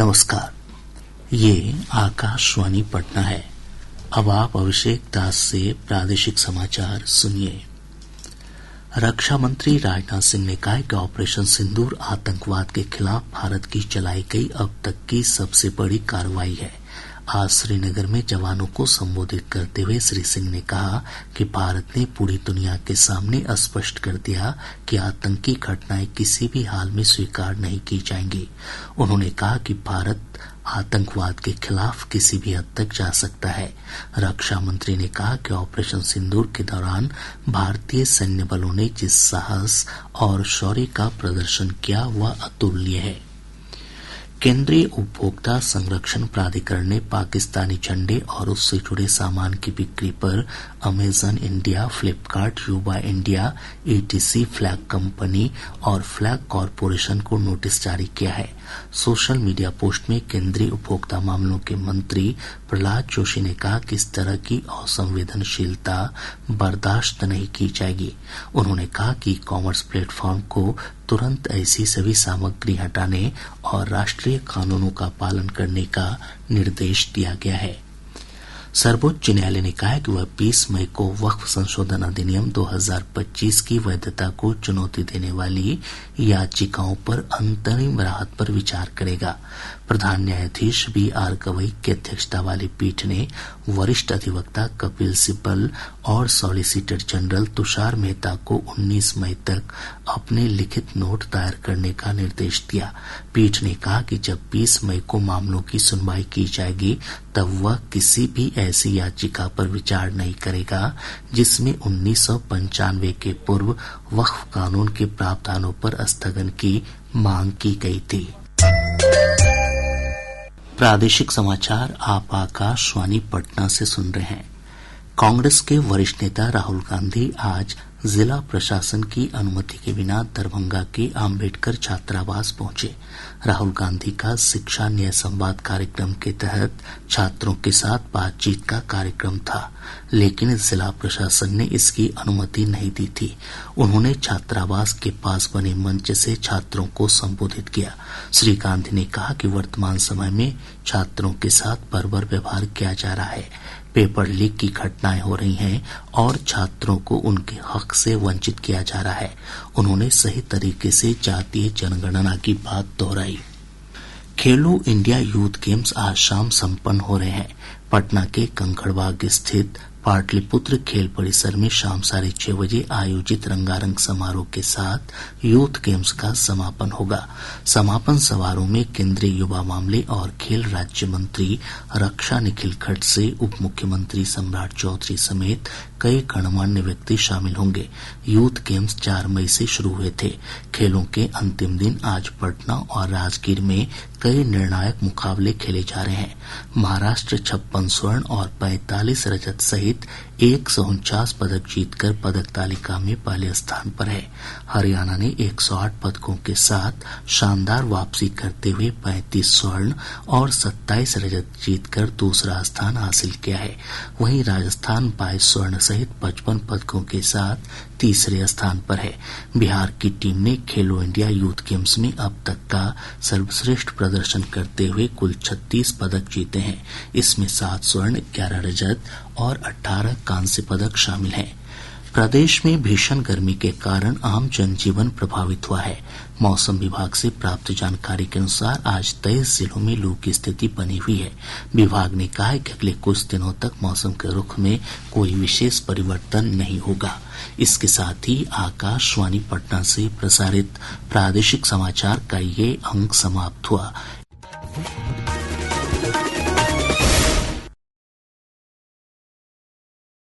नमस्कार, ये आकाशवाणी पटना है। अब आप अभिषेक दास से प्रादेशिक समाचार सुनिए। रक्षा मंत्री राजनाथ सिंह ने कहा कि ऑपरेशन सिंदूर आतंकवाद के खिलाफ भारत की चलाई गई अब तक की सबसे बड़ी कार्रवाई है। आज श्रीनगर में जवानों को संबोधित करते हुए श्री सिंह ने कहा कि भारत ने पूरी दुनिया के सामने स्पष्ट कर दिया कि आतंकी घटनाएं किसी भी हाल में स्वीकार नहीं की जाएंगी। उन्होंने कहा कि भारत आतंकवाद के खिलाफ किसी भी हद तक जा सकता है। रक्षा मंत्री ने कहा कि ऑपरेशन सिंदूर के दौरान भारतीय सैन्य बलों ने जिस साहस और शौर्य का प्रदर्शन किया वह अतुलनीय है। केंद्रीय उपभोक्ता संरक्षण प्राधिकरण ने पाकिस्तानी झंडे और उससे जुड़े सामान की बिक्री पर अमेजन इंडिया, फ्लिपकार्ट, युवा इंडिया, ईटीसी, फ्लैग कंपनी और फ्लैग कॉरपोरेशन को नोटिस जारी किया है। सोशल मीडिया पोस्ट में केंद्रीय उपभोक्ता मामलों के मंत्री प्रहलाद जोशी ने कहा कि इस तरह की असंवेदनशीलता बर्दाश्त नहीं की जाएगी। उन्होंने कहा कि ई-कॉमर्स प्लेटफॉर्म को तुरंत ऐसी सभी सामग्री हटाने और राष्ट्रीय कानूनों का पालन करने का निर्देश दिया गया है। सर्वोच्च न्यायालय ने कहा है कि वह 20 मई को वक्फ संशोधन अधिनियम 2025 की वैधता को चुनौती देने वाली याचिकाओं पर अंतरिम राहत पर विचार करेगा। प्रधान न्यायाधीश बी.आर. गवई की अध्यक्षता वाली पीठ ने वरिष्ठ अधिवक्ता कपिल सिब्बल और सॉलिसिटर जनरल तुषार मेहता को 19 मई तक अपने लिखित नोट दायर करने का निर्देश दिया। पीठ ने कहा कि जब 20 मई को मामलों की सुनवाई की जाएगी तब वह किसी भी ऐसी याचिका पर विचार नहीं करेगा जिसमें 1995 के पूर्व वक्फ कानून के प्रावधानों पर स्थगन की मांग की गई थी। प्रादेशिक समाचार आप आकाशवाणी पटना से सुन रहे हैं। कांग्रेस के वरिष्ठ नेता राहुल गांधी आज जिला प्रशासन की अनुमति के बिना दरभंगा के आम्बेडकर छात्रावास पहुंचे। राहुल गांधी का शिक्षा न्याय संवाद कार्यक्रम के तहत छात्रों के साथ बातचीत का कार्यक्रम था, लेकिन जिला प्रशासन ने इसकी अनुमति नहीं दी थी। उन्होंने छात्रावास के पास बने मंच से छात्रों को संबोधित किया। श्री गांधी ने कहा कि वर्तमान समय में छात्रों के साथ बर्बर व्यवहार किया जा रहा है, पेपर लीक की घटनाएं हो रही हैं और छात्रों को उनके हक से वंचित किया जा रहा है। उन्होंने सही तरीके से जातीय जनगणना की बात दोहराई। खेलो इंडिया यूथ गेम्स आज शाम संपन्न हो रहे हैं। पटना के कंकड़बाग स्थित पाटलिपुत्र खेल परिसर में शाम 6:30 बजे आयोजित रंगारंग समारोह के साथ यूथ गेम्स का समापन होगा। समापन समारोह में केंद्रीय युवा मामले और खेल राज्य मंत्री रक्षा निखिल खड़से, उप मुख्यमंत्री सम्राट चौधरी समेत कई गणमान्य व्यक्ति शामिल होंगे। यूथ गेम्स 4 मई से शुरू हुए थे। खेलों के अंतिम दिन आज पटना और राजगीर में कई निर्णायक मुकाबले खेले जा रहे हैं। महाराष्ट्र 56 स्वर्ण और 45 रजत सहित 149 पदक जीतकर पदक तालिका में पहले स्थान पर है। हरियाणा ने 108 पदकों के साथ शानदार वापसी करते हुए 35 स्वर्ण और 27 रजत जीतकर दूसरा स्थान हासिल किया है। वहीं राजस्थान 22 स्वर्ण सहित 55 पदकों के साथ तीसरे स्थान पर है। बिहार की टीम ने खेलो इंडिया यूथ गेम्स में अब तक का सर्वश्रेष्ठ प्रदर्शन करते हुए कुल 36 पदक जीते हैं। इसमें 7 स्वर्ण, 11 रजत और 18 कांस्य पदक शामिल हैं। प्रदेश में भीषण गर्मी के कारण आम जनजीवन प्रभावित हुआ है। मौसम विभाग से प्राप्त जानकारी के अनुसार आज 23 जिलों में लू की स्थिति बनी हुई है। विभाग ने कहा है कि अगले कुछ दिनों तक मौसम के रुख में कोई विशेष परिवर्तन नहीं होगा। इसके साथ ही आकाशवाणी पटना से प्रसारित प्रादेशिक समाचार का ये अंक समाप्त हुआ।